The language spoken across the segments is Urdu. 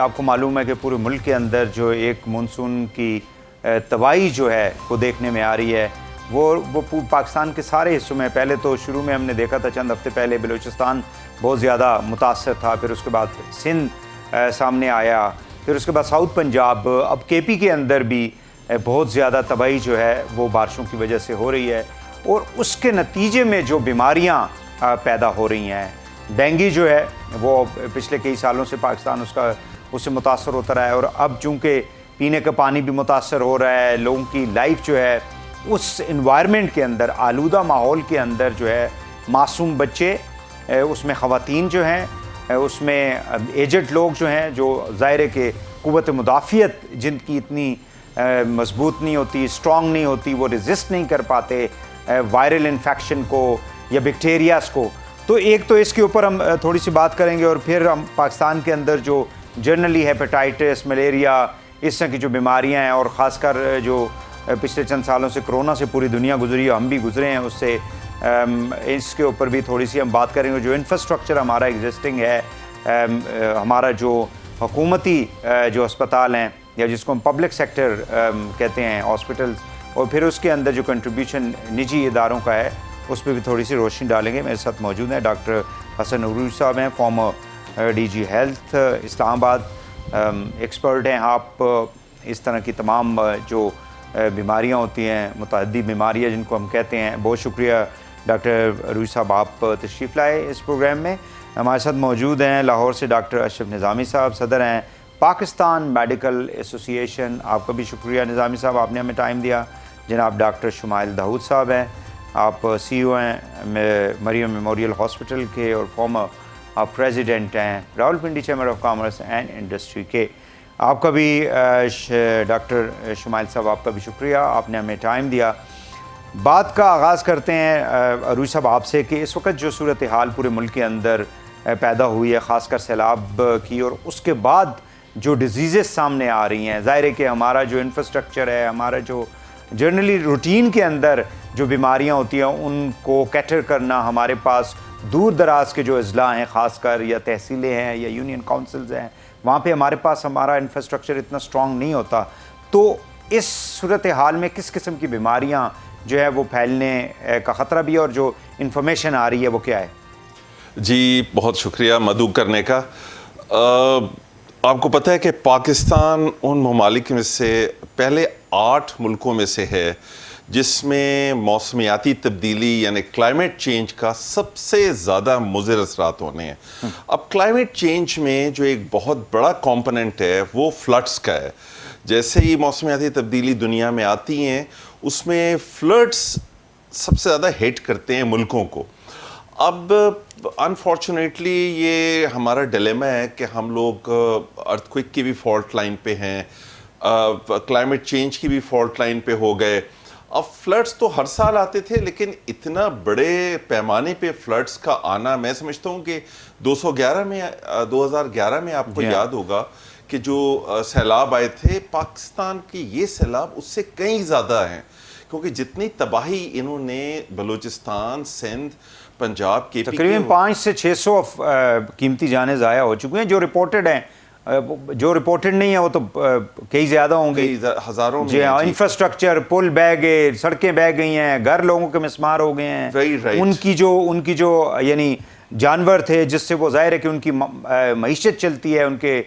آپ کو معلوم ہے کہ پورے ملک کے اندر جو ایک مونسون کی تباہی جو ہے وہ دیکھنے میں آ رہی ہے، وہ پاکستان کے سارے حصوں میں. پہلے تو شروع میں ہم نے دیکھا تھا چند ہفتے پہلے بلوچستان بہت زیادہ متاثر تھا، پھر اس کے بعد سندھ سامنے آیا، پھر اس کے بعد ساؤتھ پنجاب، اب کے پی کے اندر بھی بہت زیادہ تباہی جو ہے وہ بارشوں کی وجہ سے ہو رہی ہے، اور اس کے نتیجے میں جو بیماریاں پیدا ہو رہی ہیں. ڈینگی جو ہے وہ پچھلے کئی سالوں سے پاکستان اس سے متاثر ہوتا رہا ہے، اور اب چونکہ پینے کا پانی بھی متاثر ہو رہا ہے، لوگوں کی لائف جو ہے اس انوائرمنٹ کے اندر، آلودہ ماحول کے اندر جو ہے معصوم بچے، اس میں خواتین جو ہیں، اس میں ایجڈ لوگ جو ہیں، جو ظاہر ہے کہ قوت مدافعت جن کی اتنی مضبوط نہیں ہوتی، اسٹرانگ نہیں ہوتی، وہ ریزسٹ نہیں کر پاتے وائرل انفیکشن کو یا بیکٹیریاز کو. تو ایک تو اس کے اوپر ہم تھوڑی سی بات کریں گے، اور پھر ہم پاکستان کے اندر جو جنرلی ہیپیٹائٹس، ملیریا، اس طرح کی جو بیماریاں ہیں، اور خاص کر جو پچھلے چند سالوں سے کرونا سے پوری دنیا گزری ہے، ہم بھی گزرے ہیں اس سے، اس کے اوپر بھی تھوڑی سی ہم بات کریں گے. جو انفراسٹرکچر ہمارا ایگزسٹنگ ہے، ہمارا جو حکومتی جو اسپتال ہیں، یا جس کو ہم پبلک سیکٹر کہتے ہیں، ہاسپٹلز، اور پھر اس کے اندر جو کنٹریبیوشن نجی اداروں کا ہے، اس پہ بھی تھوڑی سی روشنی ڈالیں گے. میرے ساتھ موجود ہیں ڈاکٹر حسن عروج صاحب ہیں، فارمر ڈی جی ہیلتھ اسلام آباد، ایکسپرٹ ہیں آپ اس طرح کی تمام جو بیماریاں ہوتی ہیں، متعدی بیماریاں جن کو ہم کہتے ہیں. بہت شکریہ ڈاکٹر عروج صاحب، آپ تشریف لائے اس پروگرام میں. ہمارے ساتھ موجود ہیں لاہور سے ڈاکٹر اشرف نظامی صاحب، صدر ہیں پاکستان میڈیکل ایسوسی ایشن. آپ کا بھی شکریہ نظامی صاحب، آپ نے ہمیں ٹائم دیا. جناب ڈاکٹر شمائل داؤد صاحب ہیں، آپ سی او ہیں مریم میموریل ہاسپٹل کے، اور فارمر پریزیڈنٹ ہیں Rawalpindi chamber of commerce and industry کے. آپ کا بھی ڈاکٹر شمائل صاحب، آپ کا بھی شکریہ، آپ نے ہمیں ٹائم دیا. بات کا آغاز کرتے ہیں عروج صاحب آپ سے، کہ اس وقت جو صورتحال پورے ملک کے اندر پیدا ہوئی ہے، خاص کر سیلاب کی، اور اس کے بعد جو ڈیزیزز سامنے آ رہی ہیں، ظاہر ہے کہ ہمارا جو انفراسٹرکچر ہے، ہمارا جو جنرلی روٹین کے اندر جو بیماریاں ہوتی ہیں ان کو کیٹر کرنا، ہمارے پاس دور دراز کے جو اضلاع ہیں، خاص کر یا تحصیلیں ہیں یا یونین کونسلز ہیں، وہاں پہ ہمارے پاس ہمارا انفراسٹرکچر اتنا اسٹرانگ نہیں ہوتا. تو اس صورتحال میں کس قسم کی بیماریاں جو ہے وہ پھیلنے کا خطرہ بھی ہے، اور جو انفارمیشن آ رہی ہے وہ کیا ہے؟ جی بہت شکریہ مدعو کرنے کا. آپ کو پتہ ہے کہ پاکستان ان ممالک میں سے پہلے 8 ملکوں میں سے ہے جس میں موسمیاتی تبدیلی یعنی کلائمیٹ چینج کا سب سے زیادہ مضر اثرات ہونے ہیں. اب کلائمیٹ چینج میں جو ایک بہت بڑا کمپوننٹ ہے وہ فلڈز کا ہے. جیسے ہی موسمیاتی تبدیلی دنیا میں آتی ہیں، اس میں فلڈز سب سے زیادہ ہٹ کرتے ہیں ملکوں کو. اب انفارچونیٹلی یہ ہمارا ڈیلیما ہے کہ ہم لوگ ارتھ کوئک کی بھی فالٹ لائن پہ ہیں، کلائمیٹ چینج کی بھی فالٹ لائن پہ ہو گئے. اب فلڈز تو ہر سال آتے تھے، لیکن اتنا بڑے پیمانے پہ فلڈز کا آنا، میں سمجھتا ہوں کہ 2011 میں آپ کو یاد ہوگا کہ جو سیلاب آئے تھے پاکستان کی، یہ سیلاب اس سے کہیں زیادہ ہیں، کیونکہ جتنی تباہی انہوں نے بلوچستان، سندھ، پنجاب کے تقریباً 500 سے 600 قیمتی جانیں ضائع ہو چکی ہیں جو رپورٹڈ ہیں. جو رپورٹڈ نہیں ہیں وہ تو کئی زیادہ ہوں گے، ہزاروں میں. جی ہاں، انفراسٹرکچر، پل بہ گئے، سڑکیں بہ گئی ہیں، گھر لوگوں کے مسمار ہو گئے ہیں. ان کی جو یعنی جانور تھے جس سے وہ ظاہر ہے کہ ان کی معیشت چلتی ہے، ان کے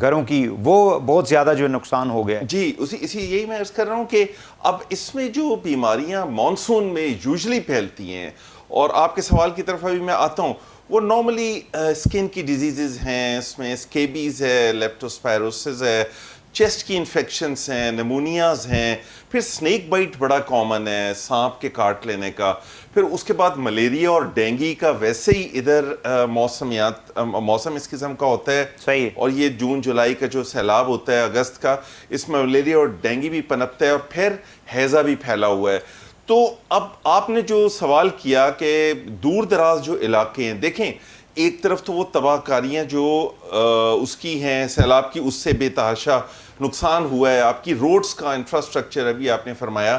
گھروں کی، وہ بہت زیادہ جو نقصان ہو گیا. جی اسی یہی میں عرض کر رہا ہوں کہ اب اس میں جو بیماریاں مانسون میں یوزلی پھیلتی ہیں، اور آپ کے سوال کی طرف ابھی میں آتا ہوں، وہ نارملی اسکن کی ڈیزیزز ہیں، اس میں اسکیبیز ہے، لیپٹوسپائروسس ہے، چیسٹ کی انفیکشنز ہیں، نیمونیاز ہیں، پھر سنیک بائٹ بڑا کامن ہے، سانپ کے کاٹ لینے کا، پھر اس کے بعد ملیریا اور ڈینگی کا ویسے ہی ادھر موسم اس قسم کا ہوتا ہے. صحیح. اور یہ جون جولائی کا جو سیلاب ہوتا ہے اگست کا، اس میں ملیریا اور ڈینگی بھی پنپتا ہے، اور پھر ہیضہ بھی پھیلا ہوا ہے. تو اب آپ نے جو سوال کیا کہ دور دراز جو علاقے ہیں، دیکھیں ایک طرف تو وہ تباہ کاریاں جو اس کی ہیں، سیلاب کی، اس سے بے تحاشا نقصان ہوا ہے. آپ کی روڈز کا انفراسٹرکچر ابھی آپ نے فرمایا،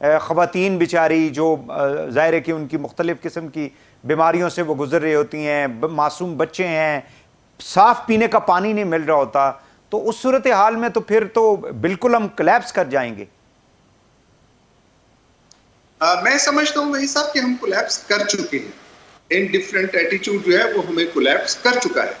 خواتین بیچاری جو ظاہر ہے کہ ان کی مختلف قسم کی بیماریوں سے وہ گزر رہی ہوتی ہیں, معصوم بچے ہیں, صاف پینے کا پانی نہیں مل رہا ہوتا, تو اس صورتحال میں تو پھر تو بالکل ہم کلیپس کر جائیں گے. میں سمجھتا ہوں وہی صاحب کہ ہم کولیپس کر چکے ہیں. انڈیفرنٹ ایٹیچیوڈ جو ہے وہ ہمیں کولیپس کر چکا ہے.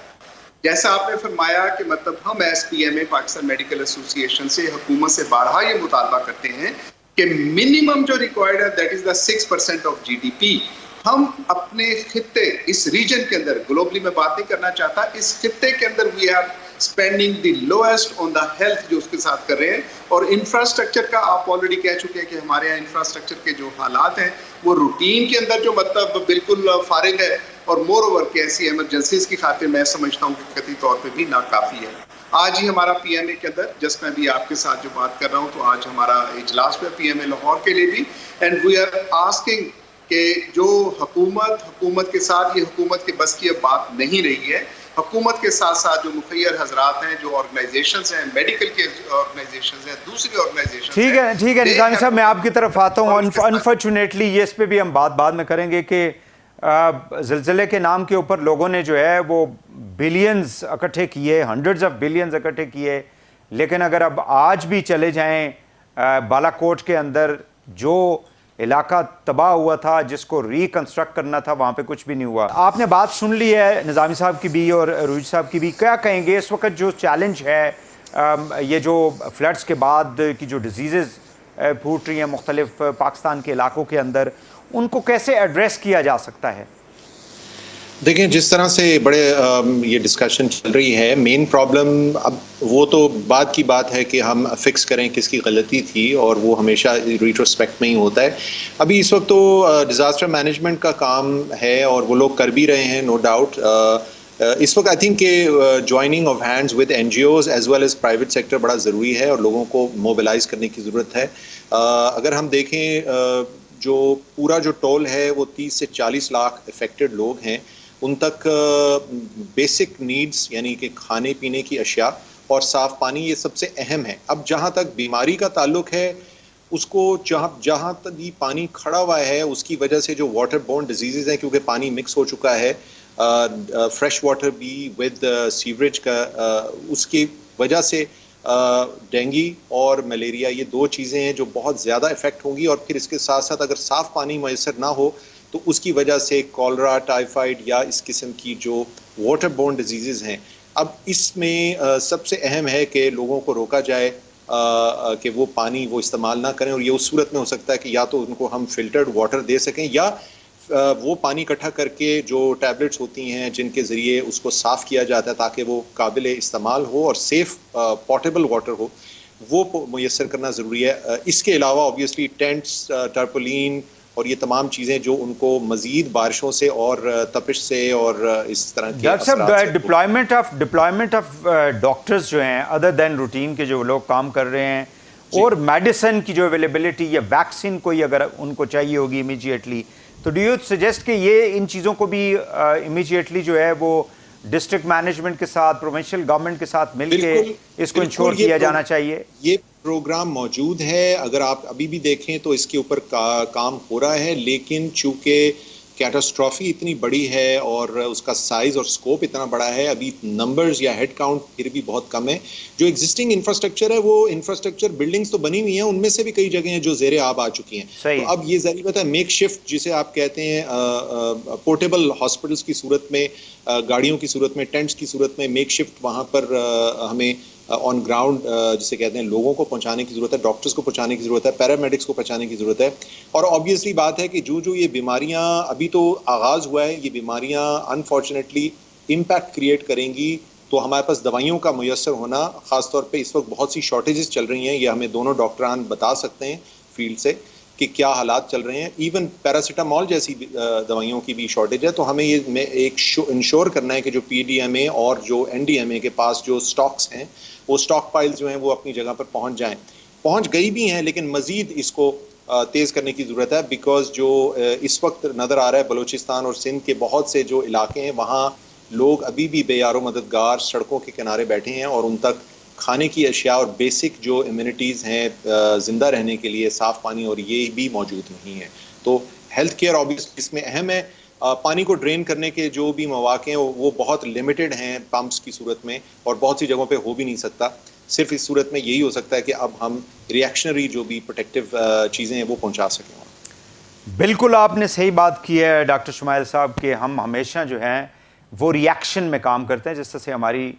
جیسا آپ نے فرمایا کہ مطلب ہم ایس پی ایم اے پاکستان میڈیکل ایسوسی ایشن سے حکومت سے بارہا یہ مطالبہ کرتے ہیں کہ منیمم جو ریکوائرڈ ہے that is the 6% of G D P. ہم اپنے خطے اس ریجن کے اندر, گلوبلی میں بات نہیں کرنا چاہتا, اس خطے کے اندر we are spending the lowest on the health جو اس کے ساتھ کر رہے ہیں. اور انفراسٹرکچر کا آپ آلریڈی کہہ چکے ہیں کہ ہمارے یہاں انفراسٹرکچر کے جو حالات ہیں وہ روٹین کے اندر جو مطلب بالکل فارغ ہے, اور مور اوور کہ ایسی ایمرجنسیز کی خاطر میں سمجھتا ہوں کہ قطعی طور پہ بھی ناکافی ہے. آج ہی ہمارا پی ایم اے کے اندر, جس میں بھی آپ کے ساتھ جو بات کر رہا ہوں, تو آج ہمارا اجلاس میں پی ایم اے لاہور کے لیے بھی, اینڈ وی آر آسکنگ کہ جو حکومت کے ساتھ, یہ حکومت کے بس کی اب بات نہیں رہی ہے. حکومت کے ساتھ ساتھ جو مخیر حضرات ہیں, جو آرگنائزیشنز ہیں, میڈیکل کے آرگنائزیشنز ہیں, دوسری آرگنائزیشنز, ٹھیک ہے نظامی صاحب, میں آپ کی طرف آتا ہوں. انفارچونیٹلی یہ اس پہ بھی ہم بعد میں کریں گے کہ زلزلے کے نام کے اوپر لوگوں نے جو ہے وہ بلینز اکٹھے کیے, ہنڈرڈز آف بلینز اکٹھے کیے, لیکن اگر اب آج بھی چلے جائیں بالا کوٹ کے اندر, جو علاقہ تباہ ہوا تھا, جس کو ریکنسٹرکٹ کرنا تھا, وہاں پہ کچھ بھی نہیں ہوا. آپ نے بات سن لی ہے نظامی صاحب کی بھی اور عروج صاحب کی بھی. کیا کہیں گے اس وقت جو چیلنج ہے, یہ جو فلڈز کے بعد کی جو ڈیزیزز پھوٹ رہی ہیں مختلف پاکستان کے علاقوں کے اندر, ان کو کیسے ایڈریس کیا جا سکتا ہے؟ دیکھیں, جس طرح سے بڑے یہ ڈسکشن چل رہی ہے, مین پرابلم اب وہ تو بعد کی بات ہے کہ ہم فکس کریں کس کی غلطی تھی, اور وہ ہمیشہ ریٹروسپیکٹ میں ہی ہوتا ہے. ابھی اس وقت تو ڈیزاسٹر مینجمنٹ کا کام ہے, اور وہ لوگ کر بھی رہے ہیں, نو ڈاؤٹ. اس وقت آئی تھنک کہ joining of hands with N G Os as well as private sector بڑا ضروری ہے, اور لوگوں کو موبلائز کرنے کی ضرورت ہے. اگر ہم دیکھیں جو پورا جو ٹول ہے وہ 30 سے 40 لاکھ افیکٹڈ لوگ ہیں, ان تک بیسک نیڈز یعنی کہ کھانے پینے کی اشیاء اور صاف پانی, یہ سب سے اہم ہے. اب جہاں تک بیماری کا تعلق ہے, اس کو جہاں تک یہ پانی کھڑا ہوا ہے, اس کی وجہ سے جو واٹر بورن ڈیزیزز ہیں, کیونکہ پانی مکس ہو چکا ہے, فریش واٹر بھی ود سیوریج کا, اس کی وجہ سے ڈینگی اور ملیریا, یہ دو چیزیں ہیں جو بہت زیادہ افیکٹ ہوں گی. اور پھر اس کے ساتھ ساتھ اگر صاف پانی میسر نہ ہو تو اس کی وجہ سے کالرا, ٹائیفائڈ یا اس قسم کی جو واٹر بورن ڈیزیزز ہیں. اب اس میں سب سے اہم ہے کہ لوگوں کو روکا جائے کہ وہ پانی وہ استعمال نہ کریں, اور یہ اس صورت میں ہو سکتا ہے کہ یا تو ان کو ہم فلٹرڈ واٹر دے سکیں, یا وہ پانی اکٹھا کر کے جو ٹیبلٹس ہوتی ہیں جن کے ذریعے اس کو صاف کیا جاتا ہے تاکہ وہ قابل استعمال ہو اور سیف پورٹیبل واٹر ہو, وہ میسر کرنا ضروری ہے. اس کے علاوہ آبویسلی ٹینٹس, ٹرپولین اور یہ تمام چیزیں جو ان کو مزید بارشوں سے اور تپش سے اور اس طرح کے ڈاکٹر صاحب, ڈپلائمنٹ آف ڈاکٹرز جو ہیں ادر دین روٹین کے جو لوگ کام کر رہے ہیں, اور میڈیسن کی جو اویلیبلٹی یا ویکسین کوئی اگر ان کو چاہیے ہوگی امیجیٹلی, تو ڈو یو سجیسٹ کہ یہ ان چیزوں کو بھی امیجیٹلی جو ہے وہ ڈسٹرکٹ مینجمنٹ کے ساتھ, پروونشل گورنمنٹ کے ساتھ مل کے اس کو انشور کیا جانا چاہیے؟ یہ پروگرام موجود ہے, اگر آپ ابھی بھی دیکھیں تو اس کے اوپر کام ہو رہا ہے, لیکن چونکہ کیٹاسٹرافی اتنی بڑی ہے اور اس کا سائز اور سکوپ اتنا بڑا ہے, ابھی نمبرز یا ہیڈ کاؤنٹ پھر بھی بہت کم ہے. جو ایگزسٹنگ انفراسٹرکچر ہے, وہ انفراسٹرکچر بلڈنگز تو بنی ہوئی ہیں, ان میں سے بھی کئی جگہیں ہیں جو زیر آب آ چکی ہیں. تو اب یہ ظاہر بات ہے میک شفٹ جسے آپ کہتے ہیں, پورٹیبل ہاسپٹلس کی صورت میں, گاڑیوں کی صورت میں, ٹینٹس کی صورت میں میک شفٹ وہاں پر ہمیں آن گراؤنڈ جسے کہتے ہیں لوگوں کو پہنچانے کی ضرورت ہے, ڈاکٹرز کو پہنچانے کی ضرورت ہے, پیرامیڈکس کو پہنچانے کی ضرورت ہے. اور آبویسلی بات ہے کہ جو یہ بیماریاں ابھی تو آغاز ہوا ہے, یہ بیماریاں انفارچونیٹلی امپیکٹ کریٹ کریں گی, تو ہمارے پاس دوائیوں کا میسر ہونا, خاص طور پہ اس وقت بہت سی شارٹیجز چل رہی ہیں, یہ ہمیں دونوں ڈاکٹران بتا سکتے ہیں فیلڈ سے کہ کیا حالات چل رہے ہیں. ایون پیراسیٹامول جیسی دوائیوں کی بھی شارٹیج ہے. تو ہمیں یہ ایک انشور کرنا ہے کہ جو پی ڈی ایم اے اور جو این ڈی ایم اے کے پاس جو سٹاکس ہیں, وہ سٹاک پائل جو ہیں وہ اپنی جگہ پر پہنچ جائیں. پہنچ گئی بھی ہیں, لیکن مزید اس کو تیز کرنے کی ضرورت ہے, بیکاز جو اس وقت نظر آ رہا ہے بلوچستان اور سندھ کے بہت سے جو علاقے ہیں, وہاں لوگ ابھی بھی بے یار و مددگار سڑکوں کے کنارے بیٹھے ہیں, اور ان تک کھانے کی اشیاء اور بیسک جو امیونٹیز ہیں زندہ رہنے کے لیے، صاف پانی اور یہ بھی موجود نہیں ہے. تو ہیلتھ کیئر آبویسلی اس میں اہم ہے. پانی کو ڈرین کرنے کے جو بھی مواقع ہیں وہ بہت لمیٹڈ ہیں پمپس کی صورت میں، اور بہت سی جگہوں پہ ہو بھی نہیں سکتا. صرف اس صورت میں یہی ہو سکتا ہے کہ اب ہم ریئیکشنری جو بھی پروٹیکٹیو چیزیں ہیں وہ پہنچا سکیں. بالکل آپ نے صحیح بات کی ہے ڈاکٹر شمائل صاحب کہ ہم ہمیشہ جو ہیں وہ ریئیکشن میں کام کرتے ہیں. جس طرح سے ہماری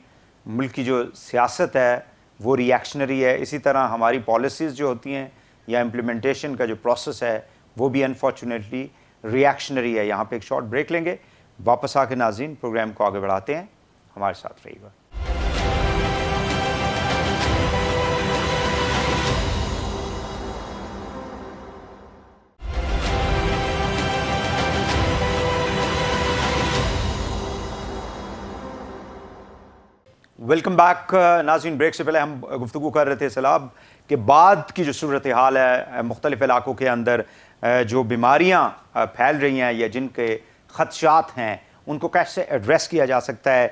ملک کی جو سیاست ہے وہ ریئیکشنری ہے، اسی طرح ہماری پالیسیز جو ہوتی ہیں یا امپلیمنٹیشن کا جو پروسیس ہے وہ بھی انفارچونیٹلی ریئیکشنری ہے. یہاں پہ ایک شارٹ بریک لیں گے، واپس آ کے ناظرین پروگرام کو آگے بڑھاتے ہیں. ہمارے ساتھ رہیے گا. ویلکم بیک ناظرین. بریک سے پہلے ہم گفتگو کر رہے تھے سیلاب کے بعد کی جو صورتحال ہے مختلف علاقوں کے اندر، جو بیماریاں پھیل رہی ہیں یا جن کے خدشات ہیں ان کو کیسے ایڈریس کیا جا سکتا ہے.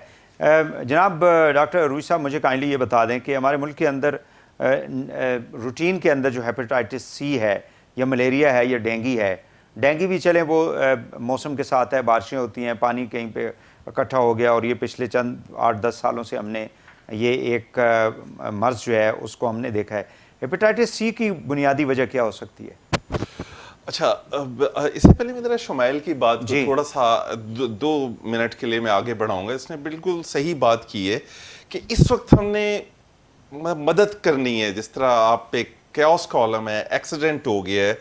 جناب ڈاکٹر عروج صاحب مجھے کائنڈلی یہ بتا دیں کہ ہمارے ملک کے اندر روٹین کے اندر جو ہیپیٹائٹس سی ہے یا ملیریا ہے یا ڈینگی ہے، ڈینگی بھی چلیں وہ موسم کے ساتھ ہے، بارشیں ہوتی ہیں، پانی کہیں پہ اکٹھا ہو گیا، اور یہ پچھلے چند 8-10 سالوں سے ہم نے یہ ایک مرض جو ہے اس کو ہم نے دیکھا ہے. ہیپیٹائٹس سی کی بنیادی وجہ کیا ہو سکتی ہے؟ اچھا، اس سے پہلے میں ذرا شمائل کی بات کو جی. تھوڑا سا 2 منٹ کے لیے میں آگے بڑھاؤں گا. اس نے بالکل صحیح بات کی ہے کہ اس وقت ہم نے مدد کرنی ہے. جس طرح آپ پہ کیوس کالم ہے، ایکسیڈنٹ ہو گیا ہے،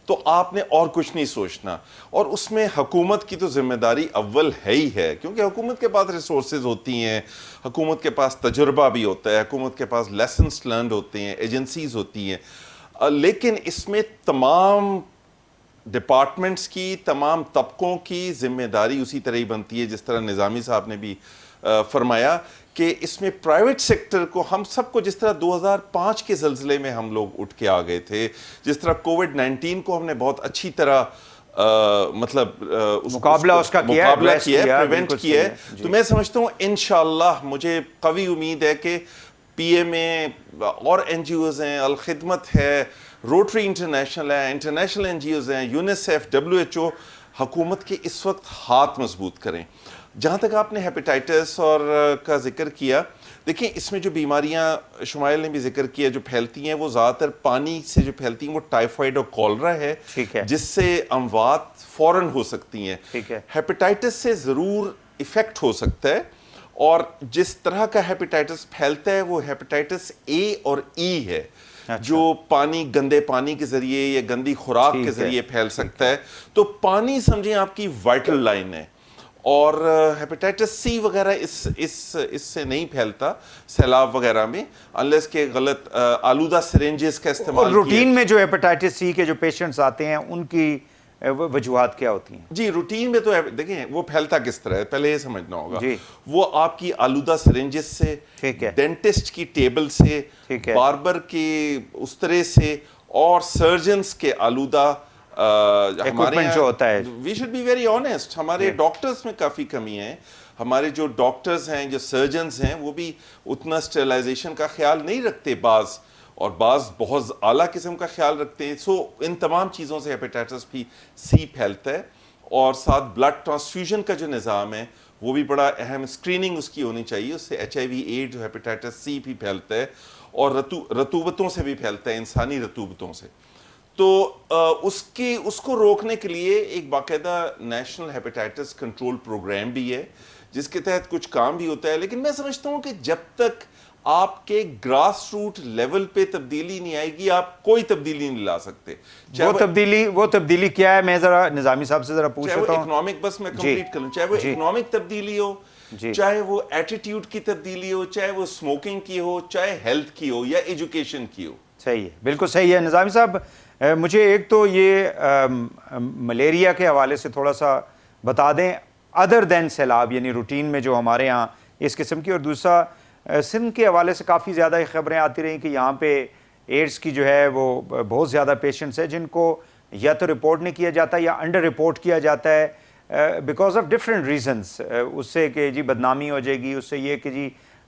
تو آپ نے اور کچھ نہیں سوچنا. اور اس میں حکومت کی تو ذمہ داری اول ہے ہی ہے، کیونکہ حکومت کے پاس ریسورسز ہوتی ہیں، حکومت کے پاس تجربہ بھی ہوتا ہے، حکومت کے پاس لیسنس لرنڈ ہوتے ہیں، ایجنسیز ہوتی ہیں. لیکن اس میں تمام ڈپارٹمنٹس کی، تمام طبقوں کی ذمہ داری اسی طرح ہی بنتی ہے. جس طرح نظامی صاحب نے بھی فرمایا کہ اس میں پرائیویٹ سیکٹر کو، ہم سب کو، جس طرح 2005 کے زلزلے میں ہم لوگ اٹھ کے آ گئے تھے، جس طرح کووڈ-19 کو ہم نے بہت اچھی طرح مطلب مقابلہ اس کا کیا ہے، پریونٹ کیا ہے. تو میں سمجھتا ہوں انشاءاللہ، مجھے قوی امید ہے کہ پی ایم اے اور این جی اوز ہیں، الخدمت ہے، روٹری انٹرنیشنل ہے، انٹرنیشنل این جی اوز ہیں، یونیسیف، WHO، حکومت کے اس وقت ہاتھ مضبوط کریں. جہاں تک آپ نے ہیپیٹائٹس اور کا ذکر کیا، دیکھیں اس میں جو بیماریاں شمائل نے بھی ذکر کیا جو پھیلتی ہیں، وہ زیادہ تر پانی سے جو پھیلتی ہیں وہ ٹائیفائڈ اور کولرا ہے، جس سے اموات فوراً ہو سکتی ہیں. ہیپیٹائٹس سے ضرور ایفیکٹ ہو سکتا ہے، اور جس طرح کا ہیپیٹائٹس پھیلتا ہے وہ ہیپیٹائٹس اے اور ای ہے، جو گندے پانی کے ذریعے یا گندی خوراک کے ذریعے پھیل سکتا ہے. تو پانی سمجھیں آپ کی وائٹل لائن ہے، اور ہیپیٹائٹس سی وغیرہ اس سے نہیں پھیلتا سیلاب وغیرہ میں، انلیس کہ غلط آلودہ سرنجز کا استعمال. روٹین میں جو ہیپیٹائٹس سی کے جو پیشنٹس آتے ہیں ان کی وجوہات کیا ہوتی ہیں؟ جی روٹین میں تو دیکھیں وہ پھیلتا کس طرح ہے، پہلے یہ سمجھنا ہوگا. وہ آپ کی آلودہ سرنجز سے، ڈینٹسٹ کی ٹیبل سے، باربر کے استرے سے، اور سرجنز کے آلودہ ہمارے جو ہوتا ہے. We should be very honest, ہمارے ڈاکٹرز میں کافی کمی ہے. ہمارے جو ڈاکٹرز ہیں، جو سرجنز ہیں، وہ بھی اتنا اسٹرلائزیشن کا خیال نہیں رکھتے بعض، اور بعض بہت اعلیٰ قسم کا خیال رکھتے ہیں. سو ان تمام چیزوں سے ہیپیٹائٹس بھی سی پھیلتا ہے. اور ساتھ بلڈ ٹرانسفیوژن کا جو نظام ہے وہ بھی بڑا اہم، اسکریننگ اس کی ہونی چاہیے. اس سے HIV ایڈ جو ہیپیٹائٹس سی بھی پھیلتا ہے، اور رطوبتوں سے بھی پھیلتا ہے، انسانی رطوبتوں سے. تو اس کو روکنے کے لیے ایک باقاعدہ نیشنل ہیپیٹائٹس کنٹرول پروگرام بھی ہے، جس کے تحت کچھ کام بھی ہوتا ہے. لیکن میں سمجھتا ہوں کہ جب تک آپ کے گراس روٹ لیول پہ تبدیلی نہیں آئے گی، آپ کوئی تبدیلی نہیں لا سکتے. وہ تبدیلی کیا ہے؟ میں ذرا نظامی صاحب سے ذرا پوچھ لیتا ہوں. چاہے وہ اکنامک، بس میں کمپلیٹ کر لوں، چاہے وہ اکنامک تبدیلی ہو، چاہے وہ ایٹیٹیوڈ کی تبدیلی ہو، چاہے وہ اسموکنگ کی ہو، چاہے ہیلتھ کی ہو یا ایجوکیشن کی ہو. صحیح ہے، بالکل صحیح ہے. نظامی صاحب مجھے ایک تو یہ ملیریا کے حوالے سے تھوڑا سا بتا دیں، ادر دین سیلاب، یعنی روٹین میں جو ہمارے ہاں اس قسم کی، اور دوسرا سندھ کے حوالے سے کافی زیادہ خبریں آتی رہیں کہ یہاں پہ ایڈز کی جو ہے وہ بہت زیادہ پیشنٹس ہیں جن کو یا تو رپورٹ نہیں کیا جاتا یا انڈر رپورٹ کیا جاتا ہے بیکاز آف ڈفرینٹ ریزنس. اس سے کہ جی بدنامی ہو جائے گی، اس سے یہ کہ جی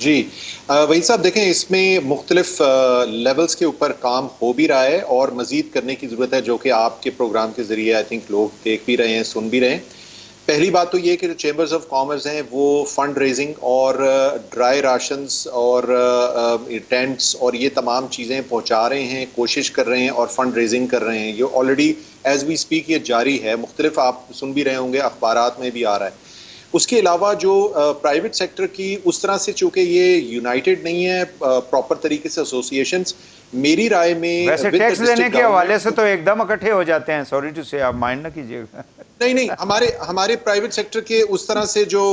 جی وہی صاحب دیکھیں اس میں مختلف لیولز کے اوپر کام ہو بھی رہا ہے اور مزید کرنے کی ضرورت ہے، جو کہ آپ کے پروگرام کے ذریعے آئی تھنک لوگ دیکھ بھی رہے ہیں، سن بھی رہے ہیں۔ پہلی بات تو یہ کہ جو چیمبرز آف کامرس ہیں وہ فنڈ ریزنگ اور ڈرائی راشنز اور ٹینٹس اور یہ تمام چیزیں پہنچا رہے ہیں، کوشش کر رہے ہیں اور فنڈ ریزنگ کر رہے ہیں۔ یہ آلریڈی ایز وی اسپیک یہ جاری ہے، مختلف آپ سن بھی رہے ہوں گے، اخبارات میں بھی آ رہا ہے۔ اس کے علاوہ جو پرائیویٹ سیکٹر کی اس طرح سے چونکہ یہ یونائٹڈ نہیں ہے پراپر طریقے سے ایسوسیشنز، میری رائے میں ویسے ٹیکس دینے کے حوالے سے تو ایک دم اکٹھے ہو جاتے ہیں، سوری ٹو سے، آپ مائنڈ نہ کیجیے گا۔ نہیں ہمارے پرائیویٹ سیکٹر کے اس طرح سے جو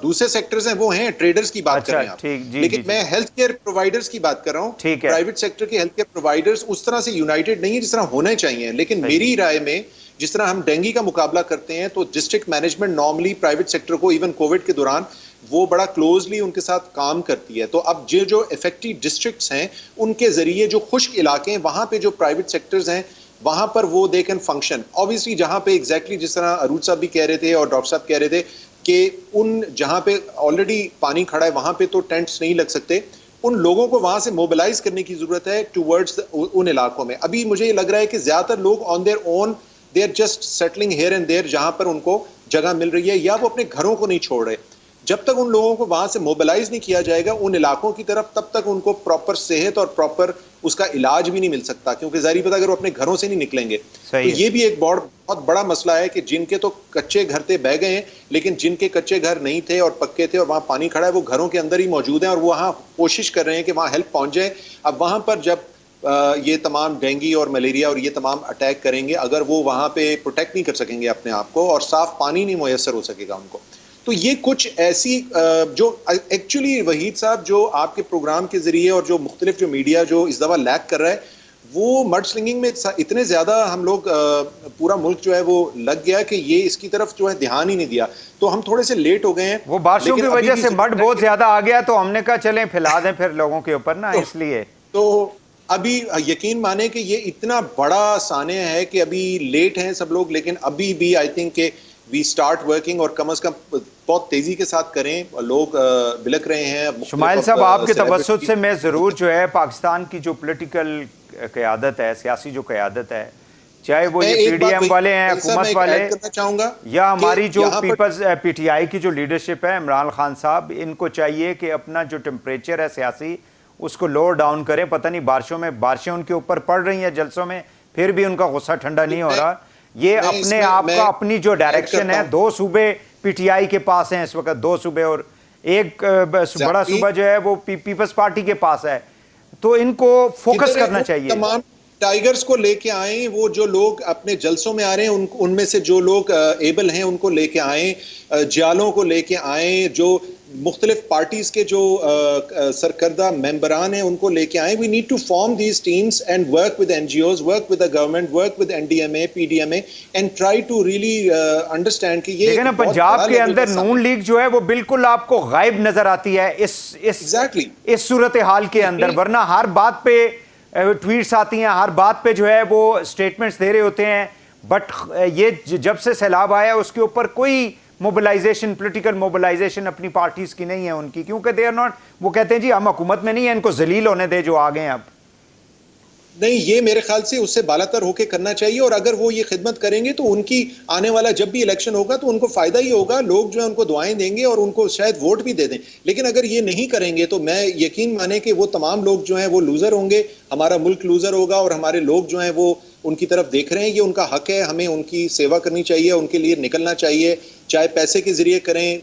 دوسرے سیکٹرز ہیں وہ ہیں، ٹریڈرز کی بات کر رہے ہیں آپ، لیکن میں ہیلتھ کیئر پرووائڈرز کی بات کر رہا ہوں۔ پرائیویٹ سیکٹر کے ہیلتھ کیئر پرووائڈرز اس طرح سے یونائٹڈ نہیں ہے جس طرح ہونے چاہیے، لیکن میری رائے میں جس طرح ہم ڈینگی کا مقابلہ کرتے ہیں تو district management normally private sector کو ایون کووڈ کے دوران وہ بڑا کلوزلی ان کے ساتھ کام کرتی ہے۔ تو اب جو افیکٹڈ ڈسٹرکٹس ہیں ان کے ذریعے جو خشک علاقے ہیں وہاں پہ جو پرائیویٹ سیکٹرز ہیں وہاں پر وہ دے کین فنکشن اوبیسلی، جہاں پہ ایگزیکٹلی جس طرح عروج صاحب بھی کہہ رہے تھے اور ڈاکٹر صاحب کہہ رہے تھے کہ ان جہاں پہ آلریڈی پانی کھڑا ہے وہاں پہ تو ٹینٹس نہیں لگ سکتے، ان لوگوں کو وہاں سے موبلائز کرنے کی ضرورت ہے ٹورڈز ان علاقوں میں۔ ابھی مجھے یہ لگ رہا ہے کہ زیادہ تر لوگ on their own they are just settling here and there, جہاں پر ان کو جگہ مل رہی ہے، یا وہ اپنے گھروں کو نہیں چھوڑ رہے۔ جب تک ان لوگوں کو وہاں سے موبلائز نہیں کیا جائے گا ان علاقوں کی طرف، تب تک ان کو پراپر صحت اور پراپر اس کا علاج بھی نہیں مل سکتا، کیونکہ ظاہری بات اگر وہ اپنے گھروں سے نہیں نکلیں گے تو یہ بھی ایک بہت بڑا مسئلہ ہے کہ جن کے تو کچے گھر تھے بہ گئے ہیں، لیکن جن کے کچے گھر نہیں تھے اور پکے تھے اور وہاں پانی کھڑا ہے وہ گھروں کے اندر ہی موجود ہیں اور وہ وہاں کوشش کر رہے ہیں کہ وہاں ہیلپ پہنچ جائے۔ اب وہاں پر جب یہ تمام ڈینگی اور ملیریا اور یہ تمام اٹیک کریں گے، اگر وہ وہاں پہ پروٹیکٹ نہیں کر سکیں گے اپنے آپ کو اور صاف پانی نہیں میسر ہو سکے گا ان کو، تو یہ کچھ ایسی جو ایکچولی وحید صاحب جو آپ کے پروگرام کے ذریعے اور جو مختلف جو میڈیا جو اس دفعہ لیک کر رہا ہے وہ مڈ سلنگنگ میں اتنے زیادہ ہم لوگ پورا ملک جو ہے وہ لگ گیا کہ یہ اس کی طرف جو ہے دھیان ہی نہیں دیا، تو ہم تھوڑے سے لیٹ ہو گئے ہیں۔ وہ بارشوں کی وجہ سے مڈ بہت زیادہ آ گیا تو ہم نے کہا چلیں پھیلا دیں پھر لوگوں کے اوپر نا، اس لیے تو ابھی یقین مانے کہ یہ اتنا بڑا سانحہ ہے کہ ابھی لیٹ ہیں سب لوگ، لیکن ابھی بھی آئی تھنک کہ وی سٹارٹ ورکنگ اور کم از کم بہت تیزی کے ساتھ کریں، لوگ بلک رہے ہیں۔ شمائل صاحب آپ کے توسط سے میں ضرور جو ہے پاکستان کی جو پولیٹیکل قیادت ہے، سیاسی جو قیادت ہے، چاہے وہ یہ پی ڈی ایم والے ہیں، حکومت والے، یا ہماری جو پیپلز پی ٹی آئی کی جو لیڈرشپ ہے، عمران خان صاحب، ان کو چاہیے کہ اپنا جو ٹیمپریچر ہے سیاسی اس کو لوور ڈاؤن کریں۔ پتہ نہیں بارشوں میں بارشیں ان کے اوپر پڑ رہی ہیں جلسوں میں، پھر بھی ان کا غصہ ٹھنڈا نہیں ہو رہا۔ یہ اپنے آپ کا اپنی جو ڈائریکشن ہے، 2 صوبے پی ٹی آئی کے پاس ہیں اس وقت، 2 صوبے، اور ایک بڑا صوبہ جو ہے وہ پیپلز پارٹی کے پاس ہے، تو ان کو فوکس کرنا چاہیے۔ تمام ٹائیگرز کو لے کے آئیں، وہ جو لوگ اپنے جلسوں میں آ رہے ہیں ان میں سے جو لوگ ایبل ہیں ان کو لے کے آئیں، جیالوں کو لے کے آئیں، جو مختلف پارٹیز کے جو سرکردہ ممبران ہیں ان کو لے کے آئیں۔ We need to form these teams and work with N G Os, work with the government, work with N D M A, P D M A, and try to really understand کہ یہ لیکن پنجاب کے اندر نون لیگ جو ہے وہ بالکل آپ کو غائب نظر آتی ہے اس صورتحال کے اندر، ورنہ ہر بات پہ ٹویٹس آتی ہیں، ہر بات پہ جو ہے وہ سٹیٹمنٹس دے رہے ہوتے ہیں، بٹ یہ جب سے سیلاب آیا اس کے اوپر کوئی موبلائزیشن، پولیٹیکل موبلائزیشن اپنی پارٹیز کی نہیں ہے ان کی، کیونکہ دے آر ناٹ، وہ کہتے ہیں جی ہم حکومت میں نہیں ہیں، ان کو ذلیل ہونے دے جو آگے ہیں اب۔ نہیں، یہ میرے خیال سے اس سے بالاتر ہو کے کرنا چاہیے، اور اگر وہ یہ خدمت کریں گے تو ان کی آنے والا جب بھی الیکشن ہوگا تو ان کو فائدہ ہی ہوگا، لوگ جو ہے ان کو دعائیں دیں گے اور ان کو شاید ووٹ بھی دے دیں۔ لیکن اگر یہ نہیں کریں گے تو میں یقین مانے کہ وہ تمام لوگ جو ہیں وہ لوزر ہوں گے، ہمارا ملک لوزر ہوگا، اور ہمارے لوگ جو ہیں وہ ان کی طرف دیکھ رہے ہیں۔ یہ ان کا حق ہے، ہمیں ان کی سیوا کرنی چاہیے، ان کے لیے نکلنا چاہیے، چاہے پیسے کے ذریعے کریں،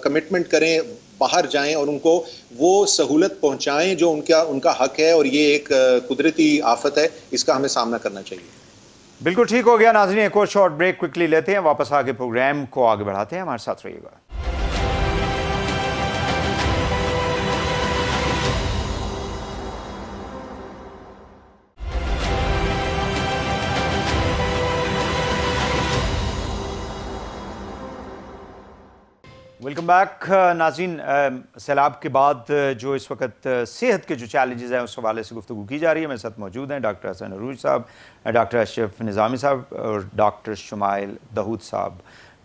کمٹمنٹ کریں، باہر جائیں اور ان کو وہ سہولت پہنچائیں جو ان کا حق ہے، اور یہ ایک قدرتی آفت ہے، اس کا ہمیں سامنا کرنا چاہیے۔ بالکل ٹھیک ہو گیا ناظرین، ایک اور شارٹ بریک کوئکلی لیتے ہیں، واپس آ کے پروگرام کو آگے بڑھاتے ہیں، ہمارے ساتھ رہیے گا۔ ویلکم بیک ناظرین، سیلاب کے بعد جو اس وقت صحت کے جو چیلنجز ہیں اس حوالے سے گفتگو کی جا رہی ہے۔ میرے ساتھ موجود ہیں ڈاکٹر حسن عروج صاحب، ڈاکٹر اشرف نظامی صاحب اور ڈاکٹر شمائل داؤد صاحب۔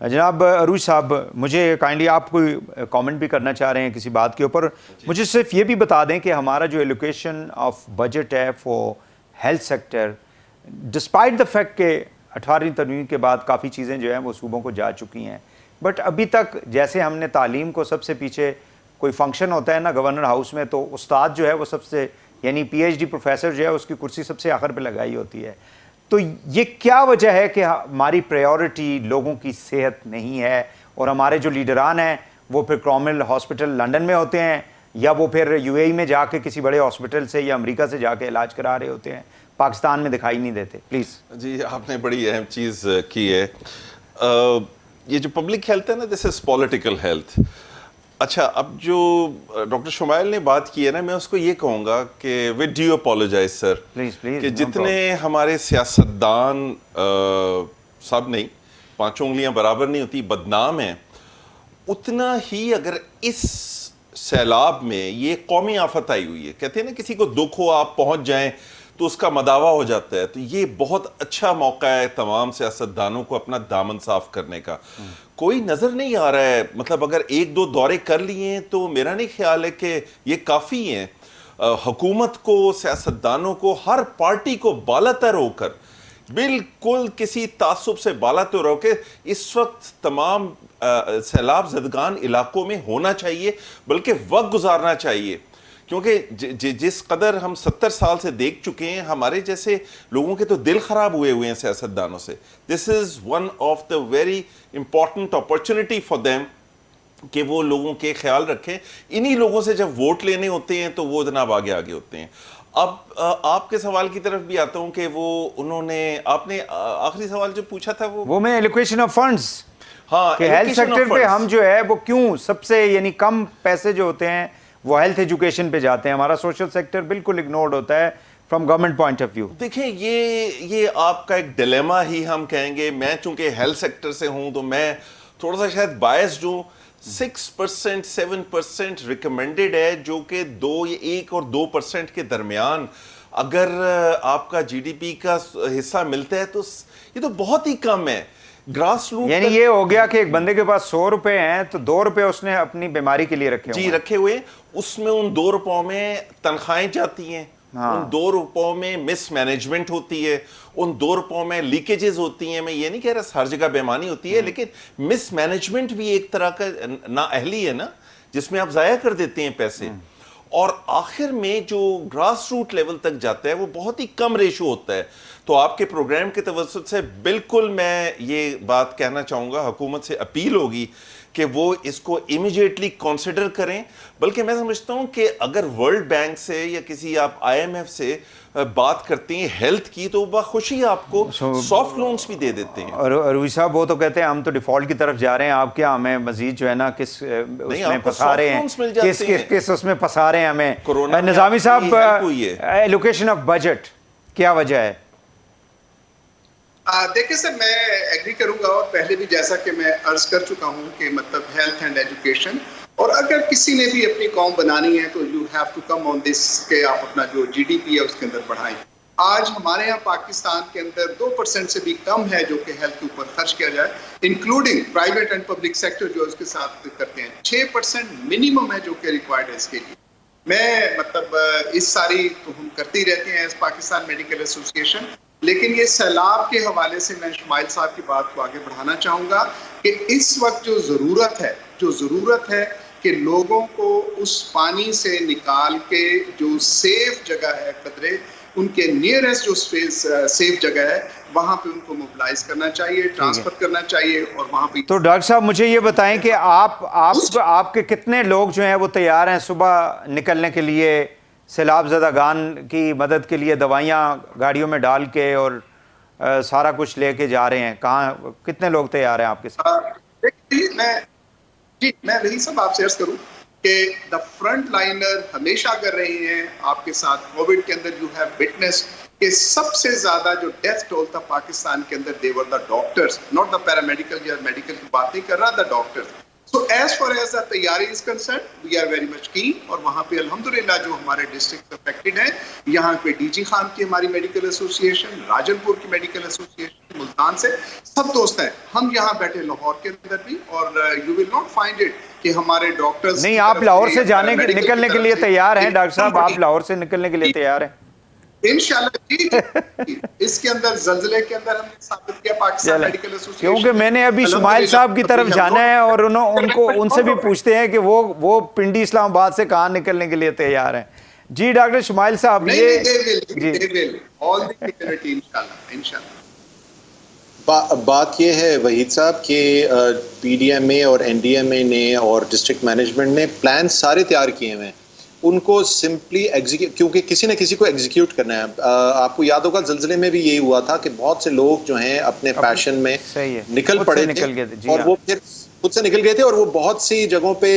جناب عروج صاحب، مجھے کائنڈلی آپ کوئی کامنٹ بھی کرنا چاہ رہے ہیں کسی بات کے اوپر؟ مجھے صرف یہ بھی بتا دیں کہ ہمارا جو ایلوکیشن آف بجٹ ہے for health sector, despite the fact کہ 18ویں ترمیم کے بعد کافی چیزیں جو ہیں وہ صوبوں کو جا چکی ہیں، بٹ ابھی تک جیسے ہم نے تعلیم کو سب سے پیچھے، کوئی فنکشن ہوتا ہے نا گورنر ہاؤس میں تو استاد جو ہے وہ سب سے، یعنی پی ایچ ڈی پروفیسر جو ہے اس کی کرسی سب سے آخر پہ لگائی ہوتی ہے، تو یہ کیا وجہ ہے کہ ہماری پریورٹی لوگوں کی صحت نہیں ہے اور ہمارے جو لیڈران ہیں وہ پھر کرامل ہاسپٹل لنڈن میں ہوتے ہیں یا وہ پھر یو اے ای میں جا کے کسی بڑے ہاسپٹل سے یا امریکہ سے جا کے علاج کرا رہے ہوتے ہیں، پاکستان میں دکھائی نہیں دیتے؟ پلیز جی، آپ نے بڑی اہم چیز کی ہے. یہ جو پبلک ہیلتھ ہے نا، دس از پولیٹیکل ہیلتھ. اچھا، اب جو ڈاکٹر شمائل نے بات کی ہے نا، میں اس کو یہ کہوں گا کہ وتھ ڈیو اپولوجائز سر، کہ جتنے ہمارے سیاستدان سب نہیں، 5 انگلیاں برابر نہیں ہوتی، بدنام ہیں، اتنا ہی اگر اس سیلاب میں یہ قومی آفت آئی ہوئی ہے، کہتے ہیں نا کسی کو دکھ ہو آپ پہنچ جائیں تو اس کا مداوع ہو جاتا ہے، تو یہ بہت اچھا موقع ہے تمام سیاستدانوں کو اپنا دامن صاف کرنے کا. کوئی نظر نہیں آ رہا ہے، مطلب اگر 1-2 دورے کر لیے ہیں تو میرا نہیں خیال ہے کہ یہ کافی ہیں. حکومت کو، سیاستدانوں کو، ہر پارٹی کو بالاتر ہو کر، بالکل کسی تعصب سے بالاتر ہو کے اس وقت تمام سیلاب زدگان علاقوں میں ہونا چاہیے، بلکہ وقت گزارنا چاہیے. کیونکہ جس قدر ہم 70 سال سے دیکھ چکے ہیں، ہمارے جیسے لوگوں کے تو دل خراب ہوئے ہیں سیاستدانوں سے. This is one of the very important opportunity for them کہ وہ لوگوں کے خیال رکھیں. انہی لوگوں سے جب ووٹ لینے ہوتے ہیں تو وہ جناب آگے آگے ہوتے ہیں. اب آپ کے سوال کی طرف بھی آتا ہوں کہ آپ نے آخری سوال جو پوچھا تھا وہ میں ایلوکیشن آف فنڈز، ہاں، کہ ہیلتھ سیکٹر پہ ہم جو ہے وہ کیوں سب سے، یعنی کم پیسے جو ہوتے ہیں وہ ہیلتھ ایجوکیشن پہ جاتے ہیں، ہمارا سوشل سیکٹر بالکل اگنورڈ ہوتا ہے from government point of view. دیکھیں، یہ آپ کا ایک ڈیلیما ہی ہم کہیں گے. میں چونکہ ہیلتھ سیکٹر سے ہوں تو میں تھوڑا سا شاید بائس ہوں. 6% 7% ریکمینڈڈ ہے، جو کہ 1 اور 2% کے درمیان اگر آپ کا جی ڈی پی کا حصہ ملتا ہے تو یہ تو بہت ہی کم ہے. گراس روٹ، یعنی یہ ہو گیا کہ ایک بندے کے پاس 100 روپے ہیں تو 2 روپے اس نے اپنی بیماری کے لیے رکھے ہوئے. اس میں ان 2 روپوں میں تنخواہیں جاتی ہیں، ان 2 روپوں میں مس مینجمنٹ ہوتی ہے، ان 2 روپوں میں لیکیجز ہوتی ہیں. میں یہ نہیں کہہ رہا ہر جگہ بےمانی ہوتی ہے، لیکن مس مینجمنٹ بھی ایک طرح کا نااہلی ہے نا، جس میں آپ ضائع کر دیتے ہیں پیسے. اور آخر میں جو گراس روٹ لیول تک جاتا ہے وہ بہت ہی کم ریشو ہوتا ہے. تو آپ کے پروگرام کے توسط سے بالکل میں یہ بات کہنا چاہوں گا، حکومت سے اپیل ہوگی کہ وہ اس کو امیجیٹلی کنسیڈر کریں. بلکہ میں سمجھتا ہوں کہ اگر ورلڈ بینک سے یا کسی آپ IMF سے بات کرتے ہیں ہیلتھ کی تو بخوشی آپ کو سافٹ لونز بھی دے دیتے ہیں. اور عروج صاحب وہ تو کہتے ہیں ہم تو ڈیفالٹ کی طرف جا رہے ہیں، آپ کیا ہمیں مزید جو ہے نا کس اس میں پھنسا رہے ہیں، کس اس میں پھنسا رہے ہیں ہمیں. نظامی صاحب، ایلوکیشن آف بجٹ کیا وجہ ہے؟ دیکھیں سر، میں ایگری کروں گا، اور پہلے بھی جیسا کہ میں عرض کر چکا ہوں کہ مطلب ہیلتھ اینڈ ایجوکیشن، اور اگر کسی نے بھی اپنی قوم بنانی ہے تو یو ہیو ٹو کم آن دس کہ آپ اپنا جو جی ڈی پی ہے اس کے اندر بڑھائیں. آج ہمارے یہاں پاکستان کے اندر 2% سے بھی کم ہے جو کہ ہیلتھ کے اوپر خرچ کیا جائے، including private and public sector جو اس کے ساتھ کرتے ہیں. 6% منیمم ہے جو کہ ریکوائرڈ ہے اس کے لیے. میں مطلب اس ساری تو ہم کرتے رہتے ہیں پاکستان میڈیکل ایسوسی ایشن، لیکن یہ سیلاب کے حوالے سے میں شمائل صاحب کی بات کو آگے بڑھانا چاہوں گا کہ اس وقت جو ضرورت ہے کہ لوگوں کو اس پانی سے نکال کے جو سیف جگہ ہے قدرے، ان کے نیئرسٹ جو سیف جگہ ہے وہاں پہ ان کو موبلائز کرنا چاہیے، ٹرانسفر کرنا چاہیے، اور وہاں پہ. تو ڈاکٹر صاحب مجھے یہ بتائیں کہ آپ کے کتنے لوگ جو ہیں وہ تیار ہیں صبح نکلنے کے لیے سیلاب زدگان کی مدد کے لیے، دوائیاں گاڑیوں میں ڈال کے اور سارا کچھ لے کے جا رہے ہیں؟ کہاں کتنے لوگ تیار ہیں آپ کے ساتھ؟ میں وہی سب آپ سے عرض کروں کہ دا فرنٹ لائنر ہمیشہ کر رہے ہیں آپ کے ساتھ. کووڈ کے اندر یو ہیو وٹنس کہ سب سے زیادہ جو ڈیتھ ٹول تھا پاکستان کے اندر they were the doctors, not the paramedical یا میڈیکل کی بات نہیں کر رہا، the doctors. So as far as the تیاری is concerned, we are very much keen. اور وہاں پہ الحمدللہ جو ہمارے ڈسٹرکٹ افیکٹڈ ہیں، یہاں پہ ڈی جی خان کی ہماری میڈیکل ایسوسی ایشن، راجن پور کی میڈیکل ایسوسی ایشن، سلطان سے سب دوست ہیں. ہم یہاں بیٹھے لاہور کے اندر بھی, اور you will not find it کہ ہمارے ڈاکٹرز نہیں, آپ لاہور سے نکلنے کے لیے تیار ہیں ڈاکٹر صاحب, آپ لاہور سے نکلنے کے لیے تیار ہیں انشاءاللہ. جی, اس کے اندر زلزلے کے اندر ہم نے ثابت کیا پاکستان میڈیکل ایسوسی ایشن, کیونکہ میں نے ابھی شمائل صاحب کی طرف جانا ہے اور ان سے بھی پوچھتے ہیں کہ وہ پنڈی اسلام آباد سے کہاں نکلنے کے لیے تیار ہیں. جی ڈاکٹر شمائل صاحب, بات یہ ہے وحید صاحب کہ پی ڈی ایم اے اور این ڈی ایم اے نے اور ڈسٹرکٹ مینجمنٹ نے پلان سارے تیار کیے ہوئے ہیں, ان کو سمپلی ایگزیکیوٹ, کیونکہ کسی نہ کسی کو ایگزیکیوٹ کرنا ہے. آپ کو یاد ہوگا زلزلے میں بھی یہی ہوا تھا کہ بہت سے لوگ جو ہیں اپنے پیشن میں نکل پڑے تھے اور وہ پھر خود سے نکل گئے تھے, اور وہ بہت سی جگہوں پہ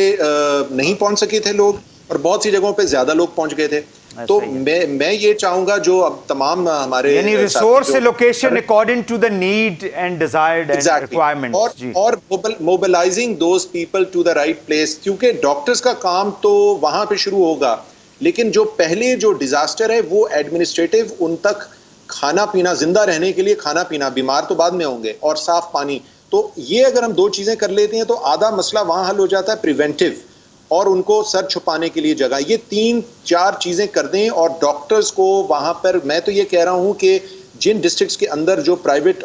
نہیں پہنچ سکے تھے لوگ, اور بہت سی جگہوں پہ زیادہ لوگ پہنچ گئے تھے. تو میں یہ چاہوں گا جو اب تمام ہمارے یعنی resource location according to the need and desired and requirements, اور mobilising those people to the right place, کیونکہ ڈاکٹرز کا کام تو وہاں پہ شروع ہوگا, لیکن جو پہلے جو ڈیزاسٹر ہے وہ ایڈمنسٹریٹو, ان تک کھانا پینا, زندہ رہنے کے لیے کھانا پینا, بیمار تو بعد میں ہوں گے, اور صاف پانی. تو یہ اگر ہم دو چیزیں کر لیتے ہیں تو آدھا مسئلہ وہاں حل ہو جاتا ہے, پریونٹیو, اور ان کو سر چھپانے کے لیے جگہ. یہ 3-4 چیزیں کر دیں, اور ڈاکٹرز کو وہاں پر, میں تو یہ کہہ رہا ہوں کہ جن ڈسٹرکٹس کے اندر جو پرائیویٹ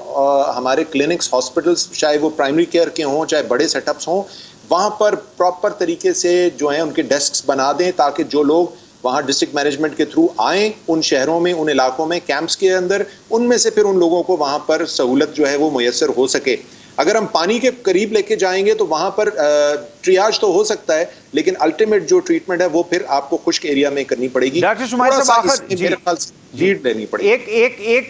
ہمارے کلینکس, ہاسپٹلس, چاہے وہ پرائمری کیئر کے ہوں چاہے بڑے سیٹ اپس ہوں, وہاں پر پراپر طریقے سے جو ہیں ان کے ڈیسکس بنا دیں, تاکہ جو لوگ وہاں ڈسٹرکٹ مینجمنٹ کے تھرو آئیں ان شہروں میں, ان علاقوں میں, کیمپس کے اندر, ان میں سے پھر ان لوگوں کو وہاں پر سہولت جو ہے وہ میسر ہو سکے. اگر ہم پانی کے قریب لے کے جائیں گے تو وہاں پر ٹریاج تو ہو سکتا ہے, لیکن الٹیمیٹ جو ٹریٹمنٹ ہے وہ پھر آپ کو خشک ایریا میں کرنی پڑے گی. ڈاکٹر شمائل صاحب لیڈ لینی پڑے گی.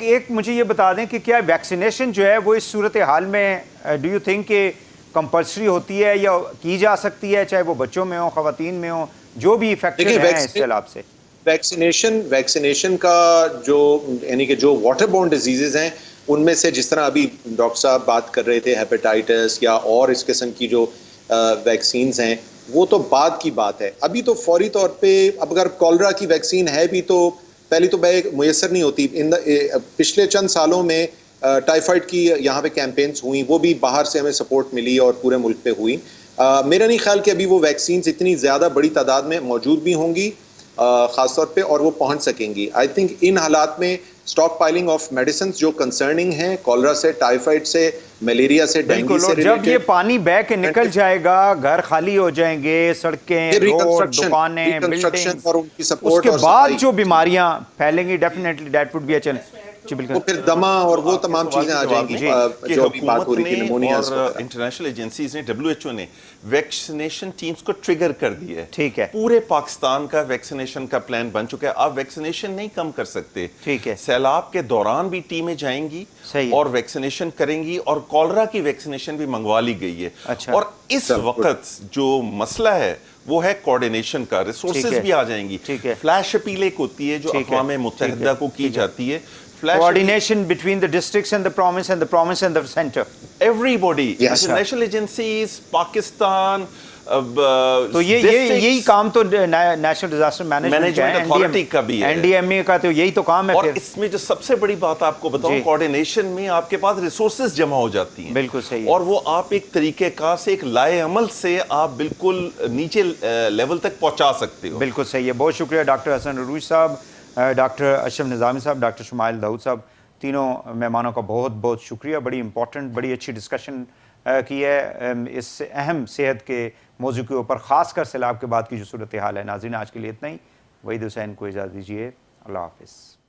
ایک مجھے یہ بتا دیں کہ کیا ویکسینیشن جو ہے وہ اس صورتحال میں ڈو یو تھنک کہ کمپلسری ہوتی ہے یا کی جا سکتی ہے, چاہے وہ بچوں میں ہوں, خواتین میں ہوں, جو بھی افیکٹڈ ہیں اس سیلاب سے؟ ویکسینیشن کا جو یعنی کہ جو واٹر بورن ڈیزیزز ہیں ان میں سے, جس طرح ابھی ڈاکٹر صاحب بات کر رہے تھے ہیپیٹائٹس یا اور اس قسم کی جو ویکسینز ہیں, وہ تو بعد کی بات ہے. ابھی تو فوری طور پہ اب اگر کولرا کی ویکسین ہے بھی تو پہلی تو میسر نہیں ہوتی. پچھلے چند سالوں میں ٹائیفائڈ کی یہاں پہ کیمپینز ہوئیں, وہ بھی باہر سے ہمیں سپورٹ ملی اور پورے ملک پہ ہوئی. میرا نہیں خیال کہ ابھی وہ ویکسینز اتنی زیادہ بڑی تعداد میں موجود بھی ہوں گی خاص طور پہ, اور وہ پہنچ سکیں گی. آئی تھنک ان حالات میں اسٹاک پائلنگ آف میڈیسنز جو کنسرننگ ہیں, کولرا سے, ٹائیفائڈ سے, ملیریا سے, ڈینگی سے, جب یہ پانی بہ کے نکل جائے گا, گھر خالی ہو جائیں گے, سڑکیں, روڈ, دکانیں, بلڈنگز, اس کے بعد جو بیماریاں پھیلیں گی, definitely that would be a challenge. وہ پھر دما اور وہ تمام چیزیں آ جائیں گی جو ابھی بات ہو رہی تھی, نمونیاز اور انٹرنیشنل ایجنسیز نے, WHO نے ویکسینیشن ٹیمز کو ٹریگر کر دی ہے. ٹھیک ہے, پورے پاکستان کا ویکسینیشن کا پلان بن چکا ہے. آپ ویکسینیشن نہیں کم کر سکتے. ٹھیک ہے, سیلاب کے دوران بھی ٹیمیں جائیں گی اور ویکسینیشن کریں گی, اور کولرا کی ویکسینیشن بھی منگوا لی گئی ہے. اور اس وقت جو مسئلہ ہے وہ ہے کوارڈینیشن کا, ریسورسز بھی آ جائیں گی. فلیش اپیل ایک ہوتی ہے جو اقوام متحدہ کو کی جاتی ہے, coordination between the districts and the province and the province and the center. Everybody, international agencies, Pakistan, تو یہی کام تو نیشنل ڈیزاسٹر مینجمنٹ اتھارٹی کا بھی ہے, این ڈی ایم اے کا تو یہی تو کام ہے. اور اس میں جو سب سے بڑی بات آپ کو بتاؤں, کوارڈینیشن میں آپ کے پاس ریسورسز جمع ہو جاتی ہیں. بالکل صحیح. اور وہ آپ ایک طریقہ کار سے, ایک لائے عمل سے آپ بالکل نیچے لیول تک پہنچا سکتے ہو. بالکل صحیح ہے. بہت شکریہ ڈاکٹر حسن عروج صاحب, ڈاکٹر اشرف نظامی صاحب, ڈاکٹر شمائل داؤد صاحب, تینوں مہمانوں کا بہت بہت شکریہ. بڑی امپورٹنٹ, بڑی اچھی ڈسکشن کی ہے اس اہم صحت کے موضوع کے اوپر, خاص کر سیلاب کے بعد کی جو صورتحال ہے. ناظرین, آج کے لیے اتنا ہی. وحید حسین کو اجازت دیجیے. اللہ حافظ.